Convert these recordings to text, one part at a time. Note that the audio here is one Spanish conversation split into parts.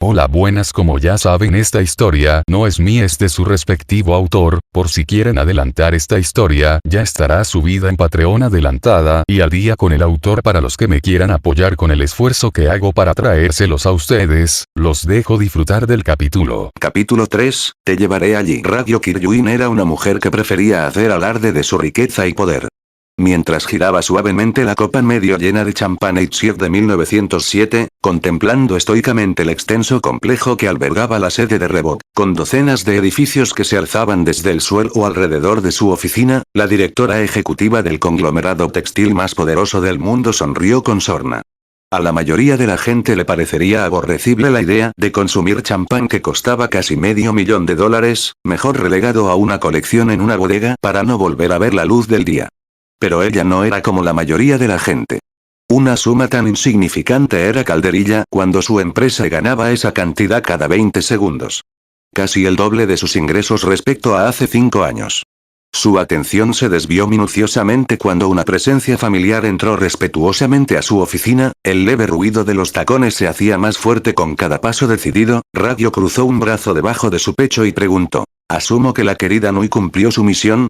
Hola, buenas. Como ya saben, esta historia no es mía, es de su respectivo autor. Por si quieren adelantar esta historia, ya estará subida en Patreon adelantada y al día con el autor. Para los que me quieran apoyar con el esfuerzo que hago para traérselos a ustedes, los dejo disfrutar del capítulo. Capítulo 3, te llevaré allí. Radio Kiryuin era una mujer que prefería hacer alarde de su riqueza y poder. Mientras giraba suavemente la copa medio llena de champán Elixir de 1907, contemplando estoicamente el extenso complejo que albergaba la sede de Reebok, con docenas de edificios que se alzaban desde el suelo alrededor de su oficina, la directora ejecutiva del conglomerado textil más poderoso del mundo sonrió con sorna. A la mayoría de la gente le parecería aborrecible la idea de consumir champán que costaba casi $500,000, mejor relegado a una colección en una bodega para no volver a ver la luz del día. Pero ella no era como la mayoría de la gente. Una suma tan insignificante era calderilla cuando su empresa ganaba esa cantidad cada 20 segundos. Casi el doble de sus ingresos respecto a hace 5 años. Su atención se desvió minuciosamente cuando una presencia familiar entró respetuosamente a su oficina, el leve ruido de los tacones se hacía más fuerte con cada paso decidido. Radio cruzó un brazo debajo de su pecho y preguntó: «¿Asumo que la querida Nui cumplió su misión?».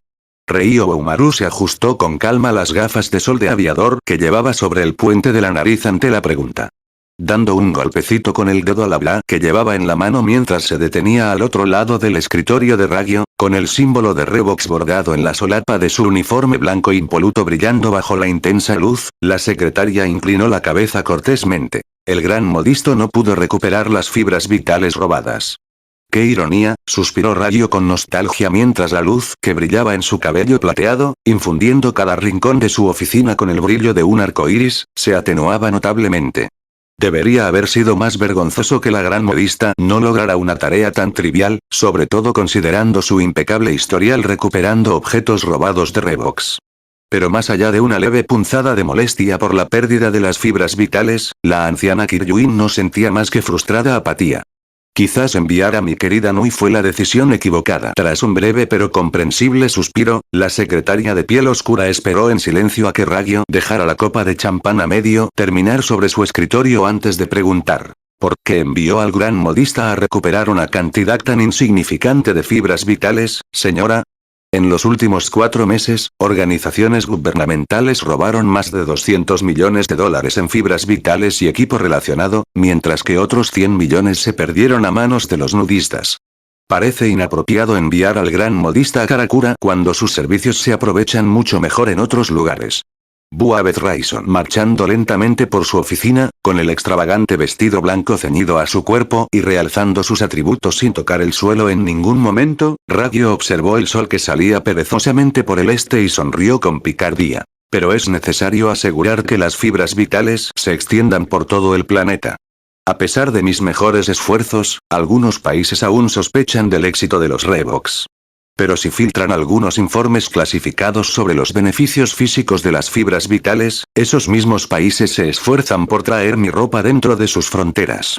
Ryo Umaru se ajustó con calma las gafas de sol de aviador que llevaba sobre el puente de la nariz ante la pregunta. Dando un golpecito con el dedo al habla que llevaba en la mano mientras se detenía al otro lado del escritorio de radio, con el símbolo de Reebok bordado en la solapa de su uniforme blanco impoluto brillando bajo la intensa luz, la secretaria inclinó la cabeza cortésmente. El gran modisto no pudo recuperar las fibras vitales robadas. «Qué ironía», suspiró Ryo con nostalgia mientras la luz que brillaba en su cabello plateado, infundiendo cada rincón de su oficina con el brillo de un arco iris, se atenuaba notablemente. Debería haber sido más vergonzoso que la gran modista no lograra una tarea tan trivial, sobre todo considerando su impecable historial recuperando objetos robados de Reebok. Pero más allá de una leve punzada de molestia por la pérdida de las fibras vitales, la anciana Kiryuin no sentía más que frustrada apatía. Quizás enviar a mi querida Nui fue la decisión equivocada. Tras un breve pero comprensible suspiro, la secretaria de piel oscura esperó en silencio a que Ryo dejara la copa de champán a medio terminar sobre su escritorio antes de preguntar: ¿por qué envió al gran modista a recuperar una cantidad tan insignificante de fibras vitales, señora? En los últimos 4 meses, organizaciones gubernamentales robaron más de $200 millones en fibras vitales y equipo relacionado, mientras que otros 100 millones se perdieron a manos de los nudistas. Parece inapropiado enviar al gran modista a Karakura cuando sus servicios se aprovechan mucho mejor en otros lugares. Buabeth Rayson marchando lentamente por su oficina, con el extravagante vestido blanco ceñido a su cuerpo y realzando sus atributos sin tocar el suelo en ningún momento, Ryo observó el sol que salía perezosamente por el este y sonrió con picardía. Pero es necesario asegurar que las fibras vitales se extiendan por todo el planeta. A pesar de mis mejores esfuerzos, algunos países aún sospechan del éxito de los Reebok. Pero si filtran algunos informes clasificados sobre los beneficios físicos de las fibras vitales, esos mismos países se esfuerzan por traer mi ropa dentro de sus fronteras.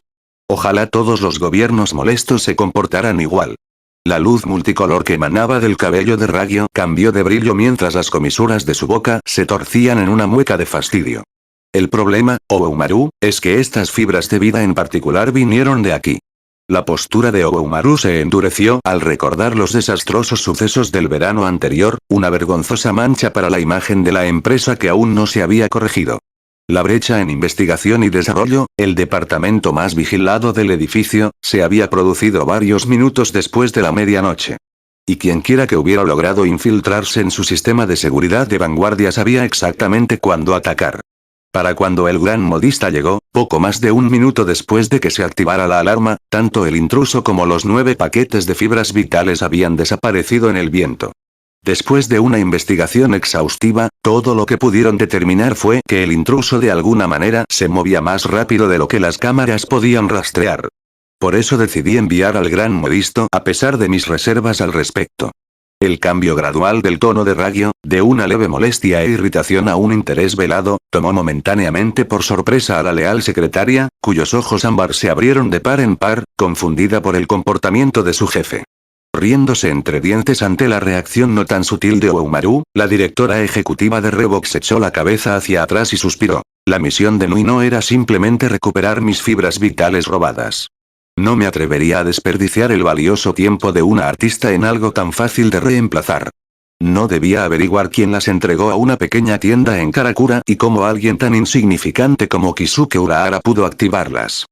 Ojalá todos los gobiernos molestos se comportaran igual. La luz multicolor que emanaba del cabello de Ryo cambió de brillo mientras las comisuras de su boca se torcían en una mueca de fastidio. El problema, Umaru, es que estas fibras de vida en particular vinieron de aquí. La postura de Umaru se endureció al recordar los desastrosos sucesos del verano anterior, una vergonzosa mancha para la imagen de la empresa que aún no se había corregido. La brecha en investigación y desarrollo, el departamento más vigilado del edificio, se había producido varios minutos después de la medianoche. Y quienquiera que hubiera logrado infiltrarse en su sistema de seguridad de vanguardia sabía exactamente cuándo atacar. Para cuando el gran modista llegó, poco más de un minuto después de que se activara la alarma, tanto el intruso como los 9 paquetes de fibras vitales habían desaparecido en el viento. Después de una investigación exhaustiva, todo lo que pudieron determinar fue que el intruso de alguna manera se movía más rápido de lo que las cámaras podían rastrear. Por eso decidí enviar al gran modisto a pesar de mis reservas al respecto. El cambio gradual del tono de Ryo, de una leve molestia e irritación a un interés velado, tomó momentáneamente por sorpresa a la leal secretaria, cuyos ojos ámbar se abrieron de par en par, confundida por el comportamiento de su jefe. Riéndose entre dientes ante la reacción no tan sutil de Umaru, la directora ejecutiva de Reebok echó la cabeza hacia atrás y suspiró. La misión de Nui no era simplemente recuperar mis fibras vitales robadas. No me atrevería a desperdiciar el valioso tiempo de una artista en algo tan fácil de reemplazar. No debía averiguar quién las entregó a una pequeña tienda en Karakura y cómo alguien tan insignificante como Kisuke Urahara pudo activarlas.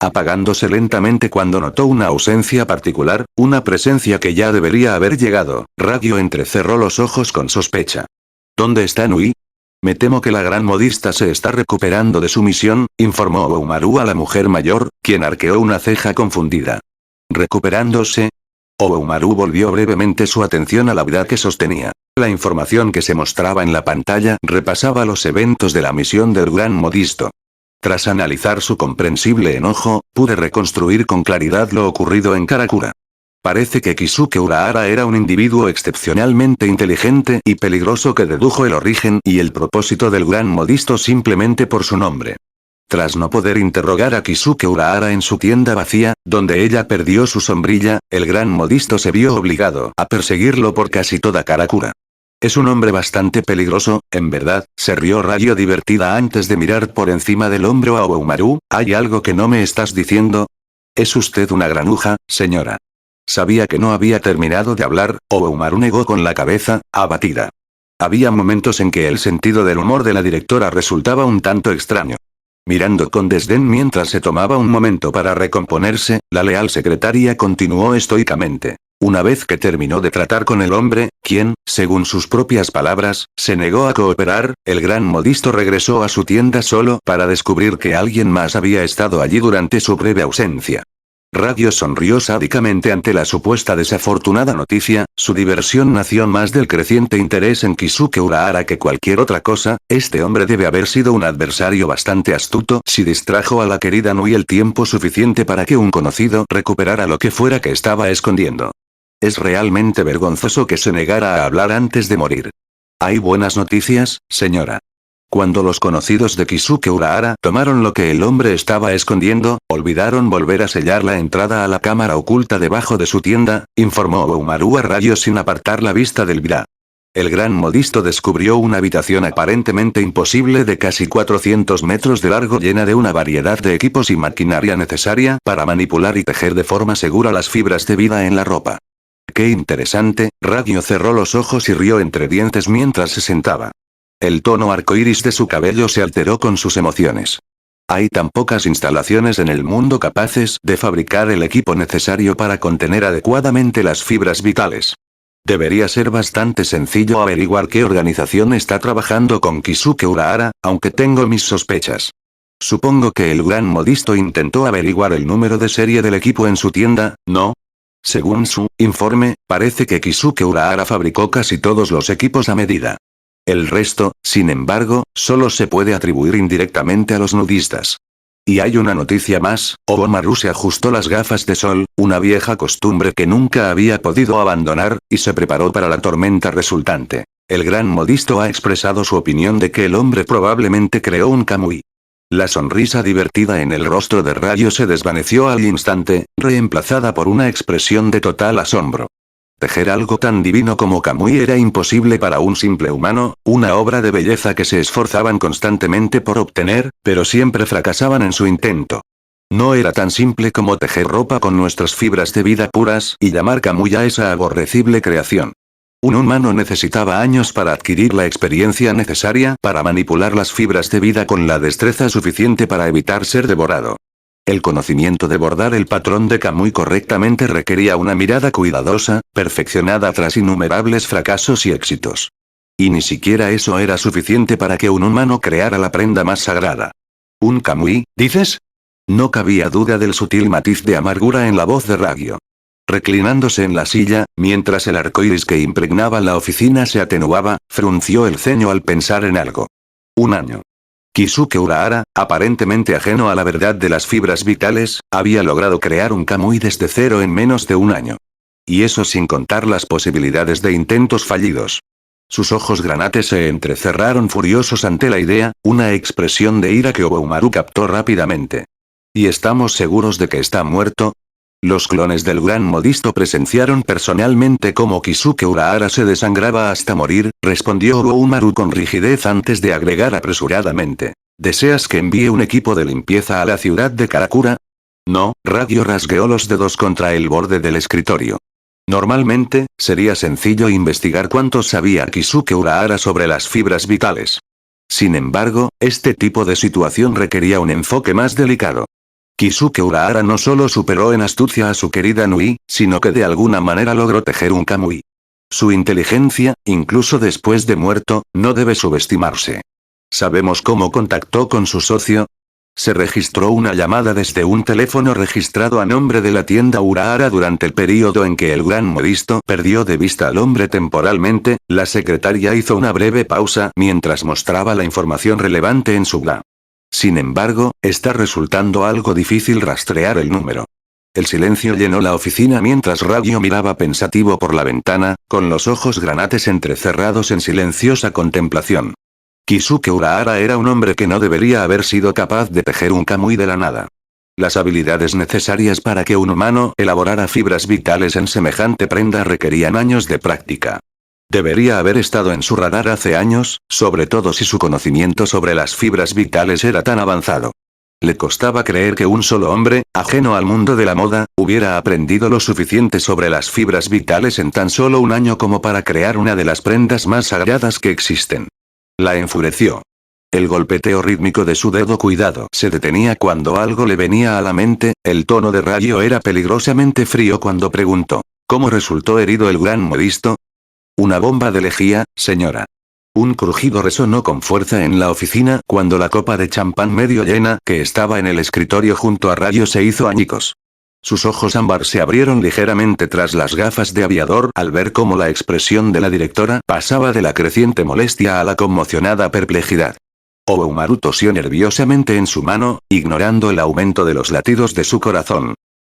Apagándose lentamente cuando notó una ausencia particular, una presencia que ya debería haber llegado, Ragyo entrecerró los ojos con sospecha. ¿Dónde está Nui? Me temo que la gran modista se está recuperando de su misión, informó Oumaru a la mujer mayor, quien arqueó una ceja confundida. ¿Recuperándose? Oumaru volvió brevemente su atención a la vida que sostenía. La información que se mostraba en la pantalla repasaba los eventos de la misión del gran modisto. Tras analizar su comprensible enojo, pude reconstruir con claridad lo ocurrido en Karakura. Parece que Kisuke Urahara era un individuo excepcionalmente inteligente y peligroso que dedujo el origen y el propósito del gran modisto simplemente por su nombre. Tras no poder interrogar a Kisuke Urahara en su tienda vacía, donde ella perdió su sombrilla, el gran modisto se vio obligado a perseguirlo por casi toda Karakura. Es un hombre bastante peligroso, en verdad, se rió Ragyo divertida antes de mirar por encima del hombro a Oumaru. ¿Hay algo que no me estás diciendo? Es usted una granuja, señora. Sabía que no había terminado de hablar, Oumaru negó con la cabeza, abatida. Había momentos en que el sentido del humor de la directora resultaba un tanto extraño. Mirando con desdén mientras se tomaba un momento para recomponerse, la leal secretaria continuó estoicamente. Una vez que terminó de tratar con el hombre, quien, según sus propias palabras, se negó a cooperar, el gran modisto regresó a su tienda solo para descubrir que alguien más había estado allí durante su breve ausencia. Ragyo sonrió sádicamente ante la supuesta desafortunada noticia, su diversión nació más del creciente interés en Kisuke Urahara que cualquier otra cosa. Este hombre debe haber sido un adversario bastante astuto si distrajo a la querida Nui el tiempo suficiente para que un conocido recuperara lo que fuera que estaba escondiendo. Es realmente vergonzoso que se negara a hablar antes de morir. ¿Hay buenas noticias, señora? Cuando los conocidos de Kisuke Urahara tomaron lo que el hombre estaba escondiendo, olvidaron volver a sellar la entrada a la cámara oculta debajo de su tienda, informó Oumaru a Ragyo sin apartar la vista del virá. El gran modisto descubrió una habitación aparentemente imposible de casi 400 metros de largo llena de una variedad de equipos y maquinaria necesaria para manipular y tejer de forma segura las fibras de vida en la ropa. ¡Qué interesante! Ragyo cerró los ojos y rió entre dientes mientras se sentaba. El tono arcoíris de su cabello se alteró con sus emociones. Hay tan pocas instalaciones en el mundo capaces de fabricar el equipo necesario para contener adecuadamente las fibras vitales. Debería ser bastante sencillo averiguar qué organización está trabajando con Kisuke Urahara, aunque tengo mis sospechas. Supongo que el gran modisto intentó averiguar el número de serie del equipo en su tienda, ¿no? Según su informe, parece que Kisuke Urahara fabricó casi todos los equipos a medida. El resto, sin embargo, solo se puede atribuir indirectamente a los nudistas. Y hay una noticia más, Oumaru se ajustó las gafas de sol, una vieja costumbre que nunca había podido abandonar, y se preparó para la tormenta resultante. El gran modisto ha expresado su opinión de que el hombre probablemente creó un kamui. La sonrisa divertida en el rostro de Ragyo se desvaneció al instante, reemplazada por una expresión de total asombro. Tejer algo tan divino como kamui era imposible para un simple humano, una obra de belleza que se esforzaban constantemente por obtener, pero siempre fracasaban en su intento. No era tan simple como tejer ropa con nuestras fibras de vida puras y llamar kamui a esa aborrecible creación. Un humano necesitaba años para adquirir la experiencia necesaria para manipular las fibras de vida con la destreza suficiente para evitar ser devorado. El conocimiento de bordar el patrón de kamui correctamente requería una mirada cuidadosa, perfeccionada tras innumerables fracasos y éxitos. Y ni siquiera eso era suficiente para que un humano creara la prenda más sagrada. ¿Un kamui, dices? No cabía duda del sutil matiz de amargura en la voz de Ragyo. Reclinándose en la silla, mientras el arcoíris que impregnaba la oficina se atenuaba, frunció el ceño al pensar en algo. Un año. Kisuke Urahara, aparentemente ajeno a la verdad de las fibras vitales, había logrado crear un kamui desde cero en menos de un año. Y eso sin contar las posibilidades de intentos fallidos. Sus ojos granates se entrecerraron furiosos ante la idea, una expresión de ira que Oumaru captó rápidamente. ¿Y estamos seguros de que está muerto? Los clones del gran modisto presenciaron personalmente cómo Kisuke Urahara se desangraba hasta morir, respondió Oumaru con rigidez antes de agregar apresuradamente. ¿Deseas que envíe un equipo de limpieza a la ciudad de Karakura? No, Radio rasgueó los dedos contra el borde del escritorio. Normalmente, sería sencillo investigar cuánto sabía Kisuke Urahara sobre las fibras vitales. Sin embargo, este tipo de situación requería un enfoque más delicado. Kisuke Urahara no solo superó en astucia a su querida Nui, sino que de alguna manera logró tejer un kamui. Su inteligencia, incluso después de muerto, no debe subestimarse. ¿Sabemos cómo contactó con su socio? Se registró una llamada desde un teléfono registrado a nombre de la tienda Urahara durante el período en que el gran modisto perdió de vista al hombre temporalmente. La secretaria hizo una breve pausa mientras mostraba la información relevante en su BLA. Sin embargo, está resultando algo difícil rastrear el número. El silencio llenó la oficina mientras Radio miraba pensativo por la ventana, con los ojos granates entrecerrados en silenciosa contemplación. Kisuke Urahara era un hombre que no debería haber sido capaz de tejer un kamui de la nada. Las habilidades necesarias para que un humano elaborara fibras vitales en semejante prenda requerían años de práctica. Debería haber estado en su radar hace años, sobre todo si su conocimiento sobre las fibras vitales era tan avanzado. Le costaba creer que un solo hombre, ajeno al mundo de la moda, hubiera aprendido lo suficiente sobre las fibras vitales en tan solo un año como para crear una de las prendas más sagradas que existen. La enfureció. El golpeteo rítmico de su dedo cuidado se detenía cuando algo le venía a la mente. El tono de Radio era peligrosamente frío cuando preguntó: ¿cómo resultó herido el gran modisto? Una bomba de lejía, señora. Un crujido resonó con fuerza en la oficina cuando la copa de champán medio llena que estaba en el escritorio junto a Radio se hizo añicos. Sus ojos ámbar se abrieron ligeramente tras las gafas de aviador al ver cómo la expresión de la directora pasaba de la creciente molestia a la conmocionada perplejidad. Oumaru tosió nerviosamente en su mano, ignorando el aumento de los latidos de su corazón.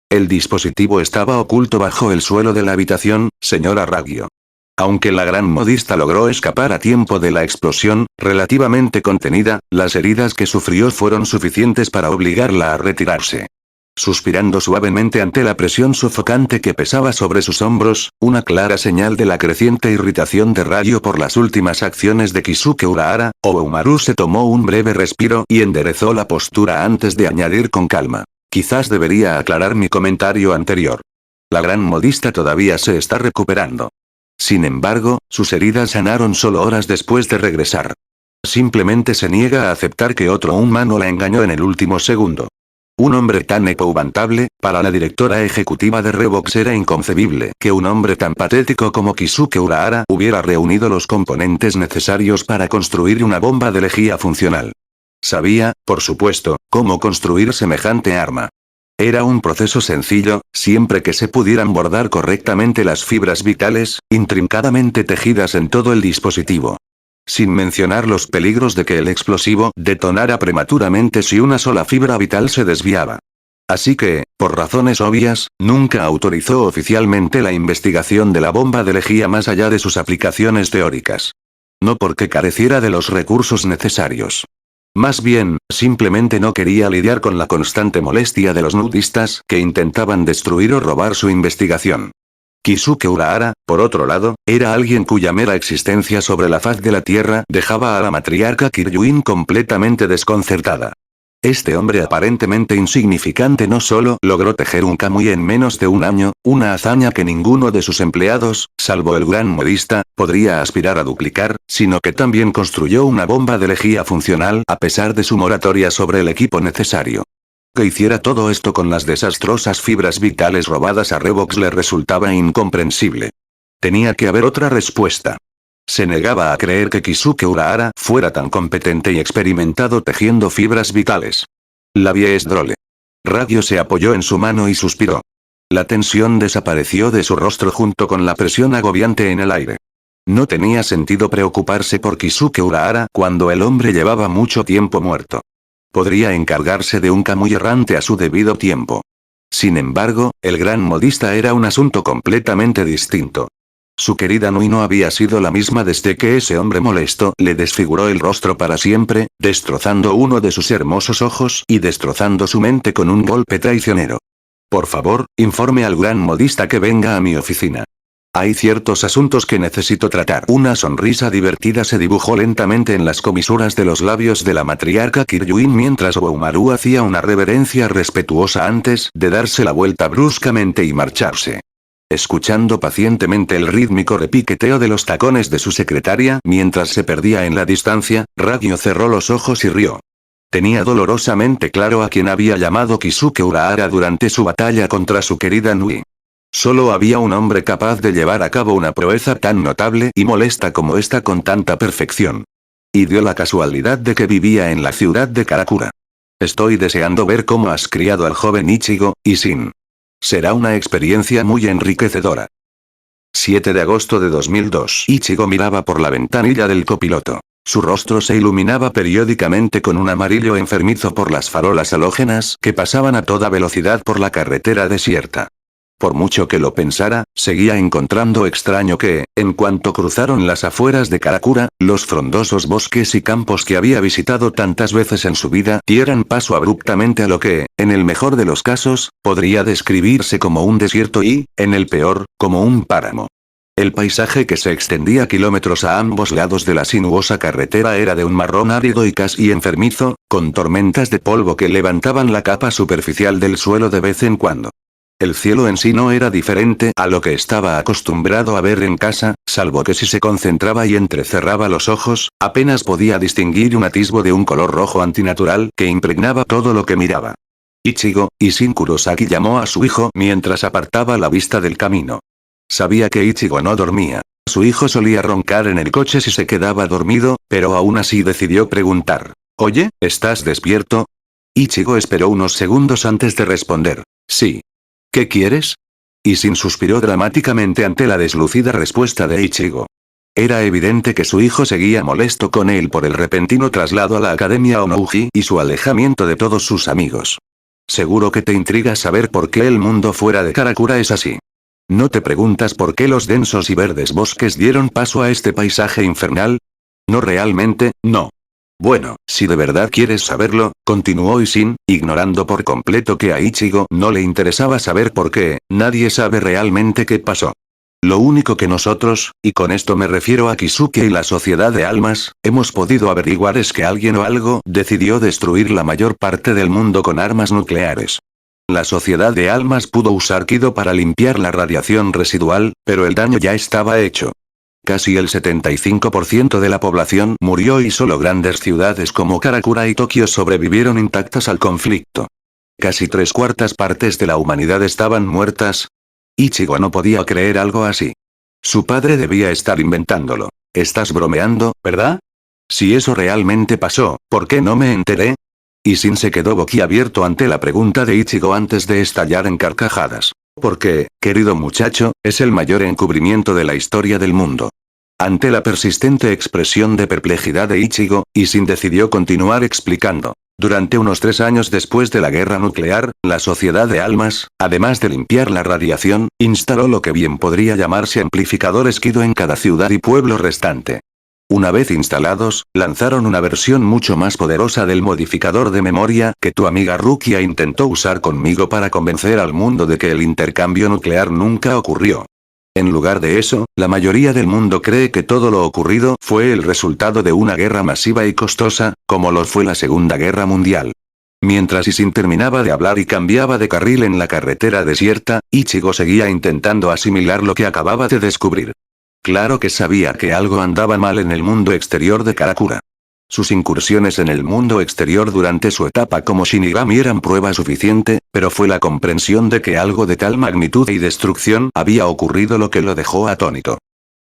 El dispositivo estaba oculto bajo el suelo de la habitación, señora Radio. Aunque la gran modista logró escapar a tiempo de la explosión, relativamente contenida, las heridas que sufrió fueron suficientes para obligarla a retirarse. Suspirando suavemente ante la presión sofocante que pesaba sobre sus hombros, una clara señal de la creciente irritación de Radio por las últimas acciones de Kisuke Urahara, Oumaru se tomó un breve respiro y enderezó la postura antes de añadir con calma: quizás debería aclarar mi comentario anterior. La gran modista todavía se está recuperando. Sin embargo, sus heridas sanaron solo horas después de regresar. Simplemente se niega a aceptar que otro humano la engañó en el último segundo. Un hombre tan epountable, para la directora ejecutiva de Revox era inconcebible que un hombre tan patético como Kisuke Urahara hubiera reunido los componentes necesarios para construir una bomba de lejía funcional. Sabía, por supuesto, cómo construir semejante arma. Era un proceso sencillo, siempre que se pudieran bordar correctamente las fibras vitales, intrincadamente tejidas en todo el dispositivo. Sin mencionar los peligros de que el explosivo detonara prematuramente si una sola fibra vital se desviaba. Así que, por razones obvias, nunca autorizó oficialmente la investigación de la bomba de lejía más allá de sus aplicaciones teóricas. No porque careciera de los recursos necesarios. Más bien, simplemente no quería lidiar con la constante molestia de los nudistas que intentaban destruir o robar su investigación. Kisuke Urahara, por otro lado, era alguien cuya mera existencia sobre la faz de la Tierra dejaba a la matriarca Kiryuin completamente desconcertada. Este hombre aparentemente insignificante no solo logró tejer un kamui en menos de un año, una hazaña que ninguno de sus empleados, salvo el gran modista, podría aspirar a duplicar, sino que también construyó una bomba de lejía funcional a pesar de su moratoria sobre el equipo necesario. Que hiciera todo esto con las desastrosas fibras vitales robadas a Revox le resultaba incomprensible. Tenía que haber otra respuesta. Se negaba a creer que Kisuke Urahara fuera tan competente y experimentado tejiendo fibras vitales. La Viesdrole. Radio se apoyó en su mano y suspiró. La tensión desapareció de su rostro junto con la presión agobiante en el aire. No tenía sentido preocuparse por Kisuke Urahara cuando el hombre llevaba mucho tiempo muerto. Podría encargarse de un kamui errante a su debido tiempo. Sin embargo, el gran modista era un asunto completamente distinto. Su querida Nui no había sido la misma desde que ese hombre molesto le desfiguró el rostro para siempre, destrozando uno de sus hermosos ojos y destrozando su mente con un golpe traicionero. Por favor, informe al gran modista que venga a mi oficina. Hay ciertos asuntos que necesito tratar. Una sonrisa divertida se dibujó lentamente en las comisuras de los labios de la matriarca Kiryuin mientras Boumaru hacía una reverencia respetuosa antes de darse la vuelta bruscamente y marcharse. Escuchando pacientemente el rítmico repiqueteo de los tacones de su secretaria mientras se perdía en la distancia, Ragyo cerró los ojos y rió. Tenía dolorosamente claro a quien había llamado Kisuke Urahara durante su batalla contra su querida Nui. Solo había un hombre capaz de llevar a cabo una proeza tan notable y molesta como esta con tanta perfección. Y dio la casualidad de que vivía en la ciudad de Karakura. Estoy deseando ver cómo has criado al joven Ichigo, Isin. Será una experiencia muy enriquecedora. 7 de agosto de 2002. Ichigo miraba por la ventanilla del copiloto. Su rostro se iluminaba periódicamente con un amarillo enfermizo por las farolas halógenas que pasaban a toda velocidad por la carretera desierta. Por mucho que lo pensara, seguía encontrando extraño que, en cuanto cruzaron las afueras de Karakura, los frondosos bosques y campos que había visitado tantas veces en su vida dieran paso abruptamente a lo que, en el mejor de los casos, podría describirse como un desierto y, en el peor, como un páramo. El paisaje que se extendía kilómetros a ambos lados de la sinuosa carretera era de un marrón árido y casi enfermizo, con tormentas de polvo que levantaban la capa superficial del suelo de vez en cuando. El cielo en sí no era diferente a lo que estaba acostumbrado a ver en casa, salvo que si se concentraba y entrecerraba los ojos, apenas podía distinguir un atisbo de un color rojo antinatural que impregnaba todo lo que miraba. Ichigo, Isshin Kurosaki llamó a su hijo mientras apartaba la vista del camino. Sabía que Ichigo no dormía. Su hijo solía roncar en el coche si se quedaba dormido, pero aún así decidió preguntar. «Oye, ¿estás despierto?» Ichigo esperó unos segundos antes de responder. «Sí». «¿Qué quieres?» Isshin suspiró dramáticamente ante la deslucida respuesta de Ichigo. Era evidente que su hijo seguía molesto con él por el repentino traslado a la Academia Onouji y su alejamiento de todos sus amigos. «Seguro que te intriga saber por qué el mundo fuera de Karakura es así. ¿No te preguntas por qué los densos y verdes bosques dieron paso a este paisaje infernal? No, realmente, no. Bueno, si de verdad quieres saberlo», continuó Isshin, ignorando por completo que a Ichigo no le interesaba saber por qué, nadie sabe realmente qué pasó. Lo único que nosotros, y con esto me refiero a Kisuke y la Sociedad de Almas, hemos podido averiguar es que alguien o algo decidió destruir la mayor parte del mundo con armas nucleares. La Sociedad de Almas pudo usar Kido para limpiar la radiación residual, pero el daño ya estaba hecho. Casi el 75% de la población murió y solo grandes ciudades como Karakura y Tokio sobrevivieron intactas al conflicto. Casi 3/4 partes de la humanidad estaban muertas. Ichigo no podía creer algo así. Su padre debía estar inventándolo. «Estás bromeando, ¿verdad? Si eso realmente pasó, ¿por qué no me enteré?» Isshin se quedó boquiabierto ante la pregunta de Ichigo antes de estallar en carcajadas. «Porque, querido muchacho, es el mayor encubrimiento de la historia del mundo». Ante la persistente expresión de perplejidad de Ichigo, Isshin decidió continuar explicando. Durante unos 3 años después de la guerra nuclear, la Sociedad de Almas, además de limpiar la radiación, instaló lo que bien podría llamarse amplificadores Kido en cada ciudad y pueblo restante. Una vez instalados, lanzaron una versión mucho más poderosa del modificador de memoria que tu amiga Rukia intentó usar conmigo para convencer al mundo de que el intercambio nuclear nunca ocurrió. En lugar de eso, la mayoría del mundo cree que todo lo ocurrido fue el resultado de una guerra masiva y costosa, como lo fue la Segunda Guerra Mundial. Mientras Isshin terminaba de hablar y cambiaba de carril en la carretera desierta, Ichigo seguía intentando asimilar lo que acababa de descubrir. Claro que sabía que algo andaba mal en el mundo exterior de Karakura. Sus incursiones en el mundo exterior durante su etapa como Shinigami eran prueba suficiente, pero fue la comprensión de que algo de tal magnitud y destrucción había ocurrido lo que lo dejó atónito.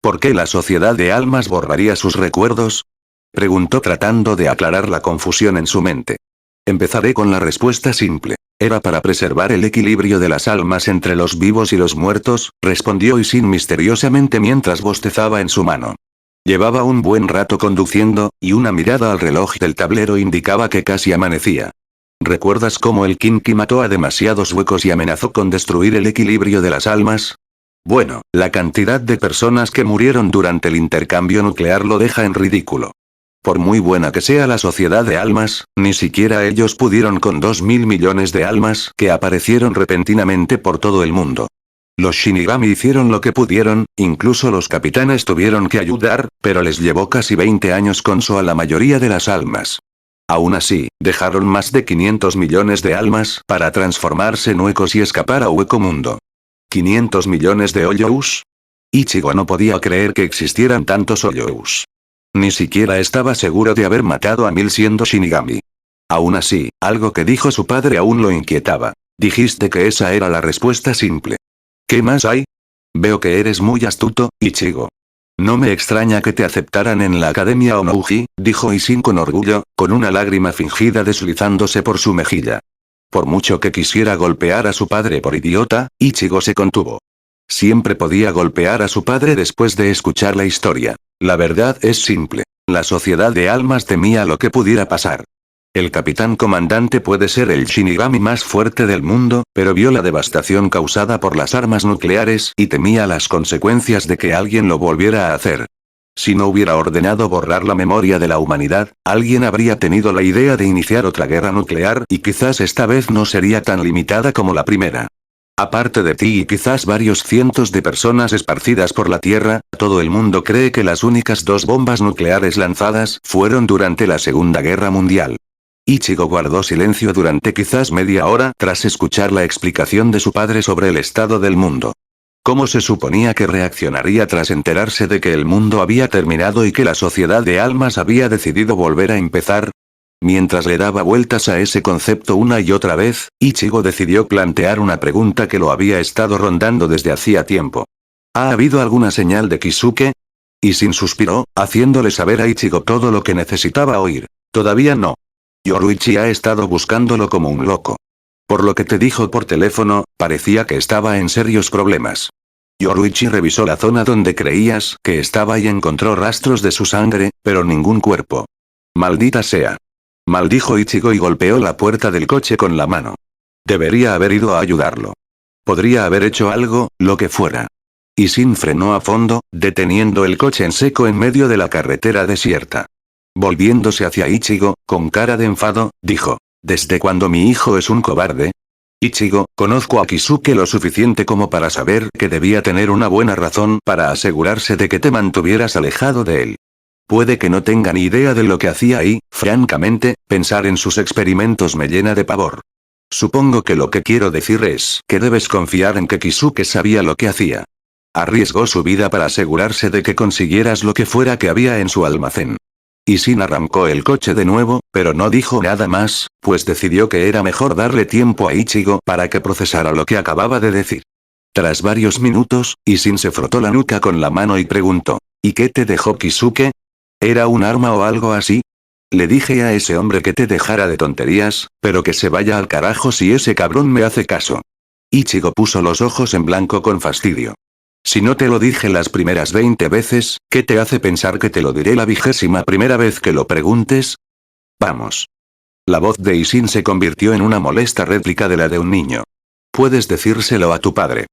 ¿Por qué la Sociedad de Almas borraría sus recuerdos?, preguntó tratando de aclarar la confusión en su mente. Empezaré con la respuesta simple. Era para preservar el equilibrio de las almas entre los vivos y los muertos, respondió Isshin misteriosamente mientras bostezaba en su mano. Llevaba un buen rato conduciendo, y una mirada al reloj del tablero indicaba que casi amanecía. ¿Recuerdas cómo el Kinki mató a demasiados huecos y amenazó con destruir el equilibrio de las almas? Bueno, la cantidad de personas que murieron durante el intercambio nuclear lo deja en ridículo. Por muy buena que sea la Sociedad de Almas, ni siquiera ellos pudieron con 2.000 millones de almas que aparecieron repentinamente por todo el mundo. Los Shinigami hicieron lo que pudieron, incluso los capitanes tuvieron que ayudar, pero les llevó casi 20 años con a la mayoría de las almas. Aún así, dejaron más de 500 millones de almas para transformarse en huecos y escapar a Hueco Mundo. ¿500 millones de Hoyous? Ichigo no podía creer que existieran tantos Hoyous. Ni siquiera estaba seguro de haber matado a 1000 siendo Shinigami. Aún así, algo que dijo su padre aún lo inquietaba. Dijiste que esa era la respuesta simple. ¿Qué más hay? Veo que eres muy astuto, Ichigo. No me extraña que te aceptaran en la Academia Onouji, dijo Ishin con orgullo, con una lágrima fingida deslizándose por su mejilla. Por mucho que quisiera golpear a su padre por idiota, Ichigo se contuvo. Siempre podía golpear a su padre después de escuchar la historia. La verdad es simple. La sociedad de almas temía lo que pudiera pasar. El capitán comandante puede ser el Shinigami más fuerte del mundo, pero vio la devastación causada por las armas nucleares y temía las consecuencias de que alguien lo volviera a hacer. Si no hubiera ordenado borrar la memoria de la humanidad, alguien habría tenido la idea de iniciar otra guerra nuclear y quizás esta vez no sería tan limitada como la primera. Aparte de ti y quizás varios cientos de personas esparcidas por la Tierra, todo el mundo cree que las únicas 2 bombas nucleares lanzadas fueron durante la Segunda Guerra Mundial. Ichigo guardó silencio durante quizás media hora tras escuchar la explicación de su padre sobre el estado del mundo. ¿Cómo se suponía que reaccionaría tras enterarse de que el mundo había terminado y que la sociedad de almas había decidido volver a empezar? Mientras le daba vueltas a ese concepto una y otra vez, Ichigo decidió plantear una pregunta que lo había estado rondando desde hacía tiempo. ¿Ha habido alguna señal de Kisuke? Ishin suspiró, haciéndole saber a Ichigo todo lo que necesitaba oír. Todavía no. Yoruichi ha estado buscándolo como un loco. Por lo que te dijo por teléfono, parecía que estaba en serios problemas. Yoruichi revisó la zona donde creías que estaba y encontró rastros de su sangre, pero ningún cuerpo. Maldita sea. Maldijo Ichigo y golpeó la puerta del coche con la mano. Debería haber ido a ayudarlo. Podría haber hecho algo, lo que fuera. Ishin frenó a fondo, deteniendo el coche en seco en medio de la carretera desierta. Volviéndose hacia Ichigo, con cara de enfado, dijo, ¿desde cuándo mi hijo es un cobarde? Ichigo, conozco a Kisuke lo suficiente como para saber que debía tener una buena razón para asegurarse de que te mantuvieras alejado de él. Puede que no tenga ni idea de lo que hacía ahí, francamente, pensar en sus experimentos me llena de pavor. Supongo que lo que quiero decir es que debes confiar en que Kisuke sabía lo que hacía. Arriesgó su vida para asegurarse de que consiguieras lo que fuera que había en su almacén. Ishin arrancó el coche de nuevo, pero no dijo nada más, pues decidió que era mejor darle tiempo a Ichigo para que procesara lo que acababa de decir. Tras varios minutos, Ishin se frotó la nuca con la mano y preguntó, ¿y qué te dejó Kisuke? ¿Era un arma o algo así? Le dije a ese hombre que te dejara de tonterías, pero que se vaya al carajo si ese cabrón me hace caso. Ichigo puso los ojos en blanco con fastidio. Si no te lo dije las primeras 20 veces, ¿qué te hace pensar que te lo diré la 21ª vez que lo preguntes? Vamos. La voz de Ishin se convirtió en una molesta réplica de la de un niño. Puedes decírselo a tu padre.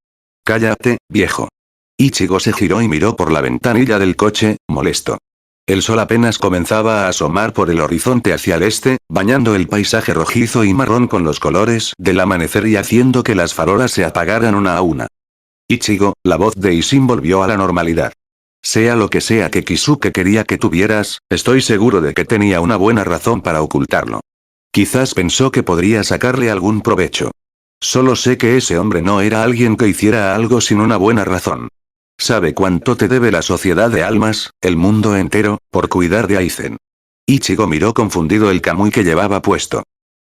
Cállate, viejo. Ichigo se giró y miró por la ventanilla del coche, molesto. El sol apenas comenzaba a asomar por el horizonte hacia el este, bañando el paisaje rojizo y marrón con los colores del amanecer y haciendo que las farolas se apagaran una a una. Ichigo, la voz de Ishin volvió a la normalidad. Sea lo que sea que Kisuke quería que tuvieras, estoy seguro de que tenía una buena razón para ocultarlo. Quizás pensó que podría sacarle algún provecho. Solo sé que ese hombre no era alguien que hiciera algo sin una buena razón. ¿Sabe cuánto te debe la sociedad de almas, el mundo entero, por cuidar de Aizen? Ichigo miró confundido el kamui que llevaba puesto.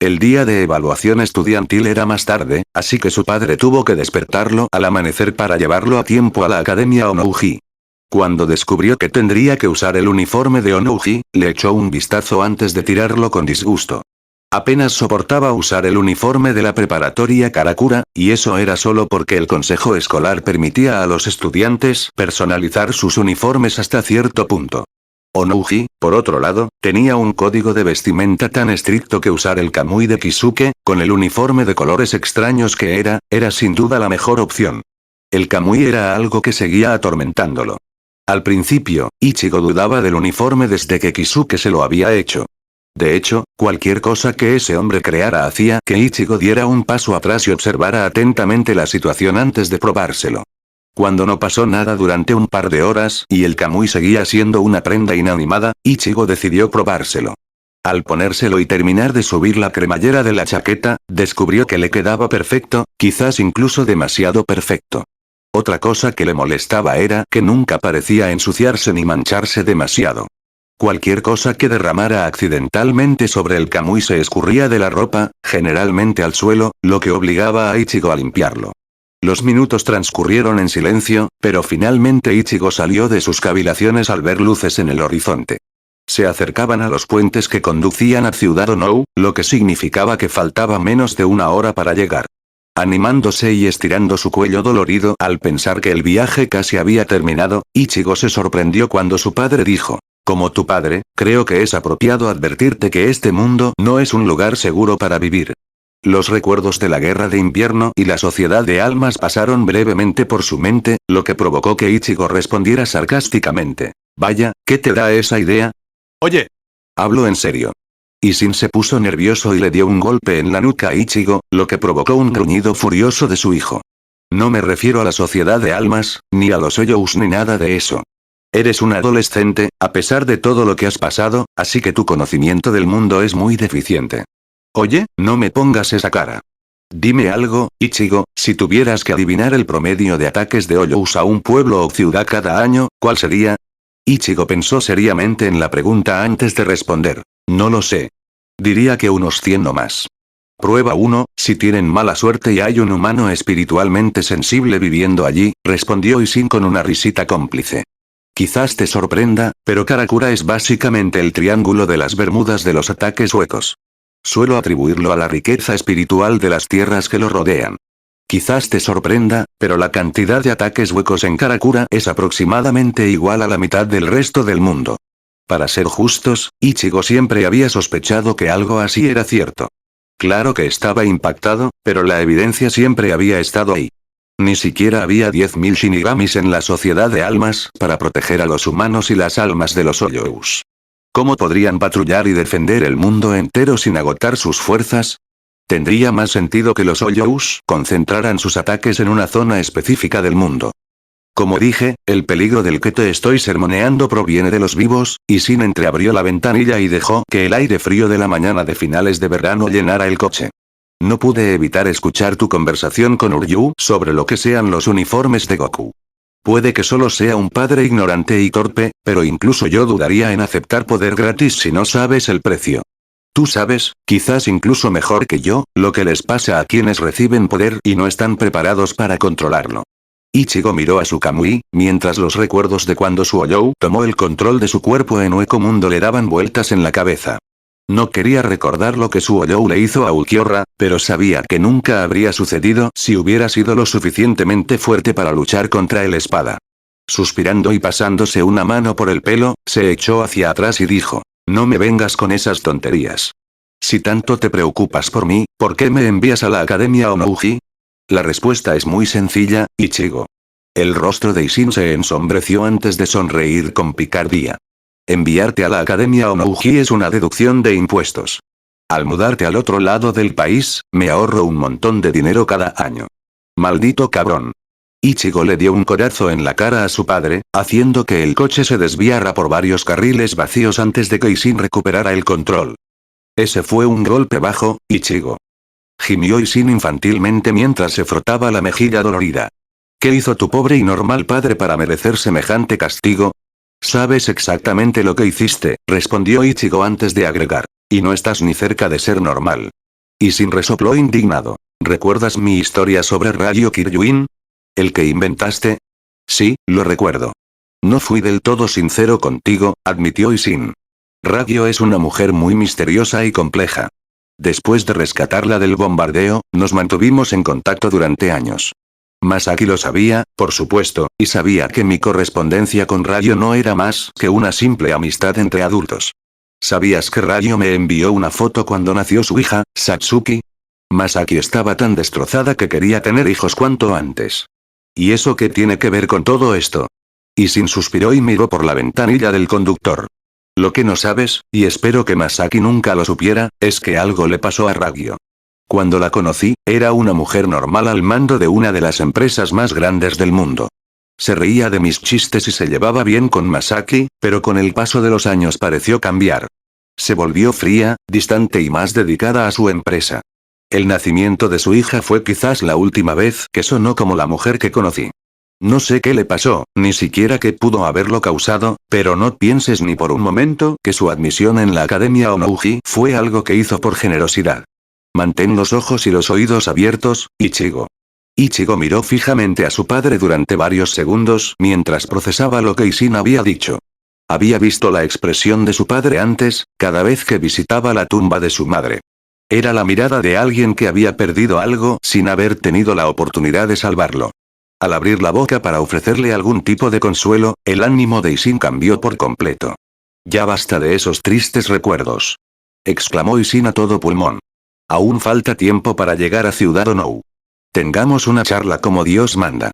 El día de evaluación estudiantil era más tarde, así que su padre tuvo que despertarlo al amanecer para llevarlo a tiempo a la Academia Onouji. Cuando descubrió que tendría que usar el uniforme de Onouji, le echó un vistazo antes de tirarlo con disgusto. Apenas soportaba usar el uniforme de la preparatoria Karakura, y eso era solo porque el consejo escolar permitía a los estudiantes personalizar sus uniformes hasta cierto punto. Onouji, por otro lado, tenía un código de vestimenta tan estricto que usar el kamui de Kisuke, con el uniforme de colores extraños que era sin duda la mejor opción. El kamui era algo que seguía atormentándolo. Al principio, Ichigo dudaba del uniforme desde que Kisuke se lo había hecho. De hecho, cualquier cosa que ese hombre creara hacía que Ichigo diera un paso atrás y observara atentamente la situación antes de probárselo. Cuando no pasó nada durante un par de horas y el Kamui seguía siendo una prenda inanimada, Ichigo decidió probárselo. Al ponérselo y terminar de subir la cremallera de la chaqueta, descubrió que le quedaba perfecto, quizás incluso demasiado perfecto. Otra cosa que le molestaba era que nunca parecía ensuciarse ni mancharse demasiado. Cualquier cosa que derramara accidentalmente sobre el Kamui se escurría de la ropa, generalmente al suelo, lo que obligaba a Ichigo a limpiarlo. Los minutos transcurrieron en silencio, pero finalmente Ichigo salió de sus cavilaciones al ver luces en el horizonte. Se acercaban a los puentes que conducían a Ciudad Onou, lo que significaba que faltaba menos de una hora para llegar. Animándose y estirando su cuello dolorido al pensar que el viaje casi había terminado, Ichigo se sorprendió cuando su padre dijo: como tu padre, creo que es apropiado advertirte que este mundo no es un lugar seguro para vivir. Los recuerdos de la guerra de invierno y la sociedad de almas pasaron brevemente por su mente, lo que provocó que Ichigo respondiera sarcásticamente: vaya, ¿qué te da esa idea? Oye. Hablo en serio. Ishin se puso nervioso y le dio un golpe en la nuca a Ichigo, lo que provocó un gruñido furioso de su hijo. No me refiero a la sociedad de almas, ni a los Oyous ni nada de eso. Eres un adolescente, a pesar de todo lo que has pasado, así que tu conocimiento del mundo es muy deficiente. Oye, no me pongas esa cara. Dime algo, Ichigo, si tuvieras que adivinar el promedio de ataques de Oyous a un pueblo o ciudad cada año, ¿cuál sería? Ichigo pensó seriamente en la pregunta antes de responder. No lo sé. Diría que unos 100 o más. Prueba 1, si tienen mala suerte y hay un humano espiritualmente sensible viviendo allí, respondió Ishin con una risita cómplice. Quizás te sorprenda, pero Karakura es básicamente el triángulo de las Bermudas de los ataques huecos. Suelo atribuirlo a la riqueza espiritual de las tierras que lo rodean. Quizás te sorprenda, pero la cantidad de ataques huecos en Karakura es aproximadamente igual a la mitad del resto del mundo. Para ser justos, Ichigo siempre había sospechado que algo así era cierto. Claro que estaba impactado, pero la evidencia siempre había estado ahí. Ni siquiera había 10.000 Shinigamis en la sociedad de almas para proteger a los humanos y las almas de los Oyous. ¿Cómo podrían patrullar y defender el mundo entero sin agotar sus fuerzas? Tendría más sentido que los Oyous concentraran sus ataques en una zona específica del mundo. Como dije, el peligro del que te estoy sermoneando proviene de los vivos, y Shin entreabrió la ventanilla y dejó que el aire frío de la mañana de finales de verano llenara el coche. No pude evitar escuchar tu conversación con Uryu sobre lo que sean los uniformes de Goku. Puede que solo sea un padre ignorante y torpe, pero incluso yo dudaría en aceptar poder gratis si no sabes el precio. Tú sabes, quizás incluso mejor que yo, lo que les pasa a quienes reciben poder y no están preparados para controlarlo. Ichigo miró a su Kamui, mientras los recuerdos de cuando su Oyou tomó el control de su cuerpo en Hueco Mundo le daban vueltas en la cabeza. No quería recordar lo que su Oyou le hizo a Ulquiorra, pero sabía que nunca habría sucedido si hubiera sido lo suficientemente fuerte para luchar contra el espada. Suspirando y pasándose una mano por el pelo, se echó hacia atrás y dijo: no me vengas con esas tonterías. Si tanto te preocupas por mí, ¿por qué me envías a la Academia Onouji? La respuesta es muy sencilla, Ichigo. El rostro de Ishin se ensombreció antes de sonreír con picardía. Enviarte a la Academia Onouji es una deducción de impuestos. Al mudarte al otro lado del país, me ahorro un montón de dinero cada año. Maldito cabrón. Ichigo le dio un codazo en la cara a su padre, haciendo que el coche se desviara por varios carriles vacíos antes de que Ishin recuperara el control. Ese fue un golpe bajo, Ichigo. Gimió Ishin infantilmente mientras se frotaba la mejilla dolorida. ¿Qué hizo tu pobre y normal padre para merecer semejante castigo? Sabes exactamente lo que hiciste, respondió Ichigo antes de agregar. Y no estás ni cerca de ser normal. Ishin resopló indignado. ¿Recuerdas mi historia sobre Radio Kiryuin? ¿El que inventaste? Sí, lo recuerdo. No fui del todo sincero contigo, admitió Ishin. Radio es una mujer muy misteriosa y compleja. Después de rescatarla del bombardeo, nos mantuvimos en contacto durante años. Masaki lo sabía, por supuesto, y sabía que mi correspondencia con Radio no era más que una simple amistad entre adultos. ¿Sabías que Radio me envió una foto cuando nació su hija, Satsuki? Masaki estaba tan destrozada que quería tener hijos cuanto antes. ¿Y eso qué tiene que ver con todo esto? Ishin suspiró y miró por la ventanilla del conductor. Lo que no sabes, y espero que Masaki nunca lo supiera, es que algo le pasó a Ragyo. Cuando la conocí, era una mujer normal al mando de una de las empresas más grandes del mundo. Se reía de mis chistes y se llevaba bien con Masaki, pero con el paso de los años pareció cambiar. Se volvió fría, distante y más dedicada a su empresa. El nacimiento de su hija fue quizás la última vez que sonó como la mujer que conocí. No sé qué le pasó, ni siquiera qué pudo haberlo causado, pero no pienses ni por un momento que su admisión en la Academia Onouji fue algo que hizo por generosidad. Mantén los ojos y los oídos abiertos, Ichigo. Ichigo miró fijamente a su padre durante varios segundos mientras procesaba lo que Isin había dicho. Había visto la expresión de su padre antes, cada vez que visitaba la tumba de su madre. Era la mirada de alguien que había perdido algo sin haber tenido la oportunidad de salvarlo. Al abrir la boca para ofrecerle algún tipo de consuelo, el ánimo de Isin cambió por completo. «Ya basta de esos tristes recuerdos», exclamó Isin a todo pulmón. «Aún falta tiempo para llegar a Ciudad Onou. Tengamos una charla como Dios manda.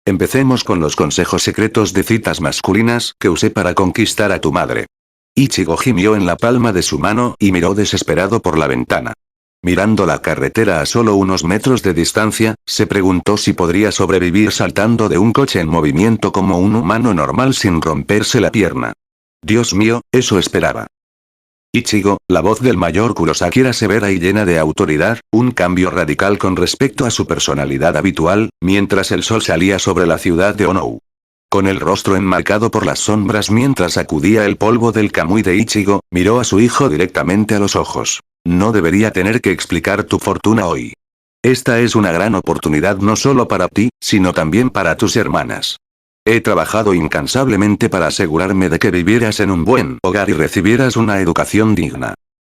Empecemos con los consejos secretos de citas masculinas que usé para conquistar a tu madre». Ichigo gimió en la palma de su mano y miró desesperado por la ventana. Mirando la carretera a solo unos metros de distancia, se preguntó si podría sobrevivir saltando de un coche en movimiento como un humano normal sin romperse la pierna. Dios mío, eso esperaba. Ichigo, la voz del mayor Kurosaki era severa y llena de autoridad, un cambio radical con respecto a su personalidad habitual, mientras el sol salía sobre la ciudad de Onou. Con el rostro enmarcado por las sombras mientras sacudía el polvo del Kamui de Ichigo, miró a su hijo directamente a los ojos. No debería tener que explicar tu fortuna hoy. Esta es una gran oportunidad no solo para ti, sino también para tus hermanas. He trabajado incansablemente para asegurarme de que vivieras en un buen hogar y recibieras una educación digna.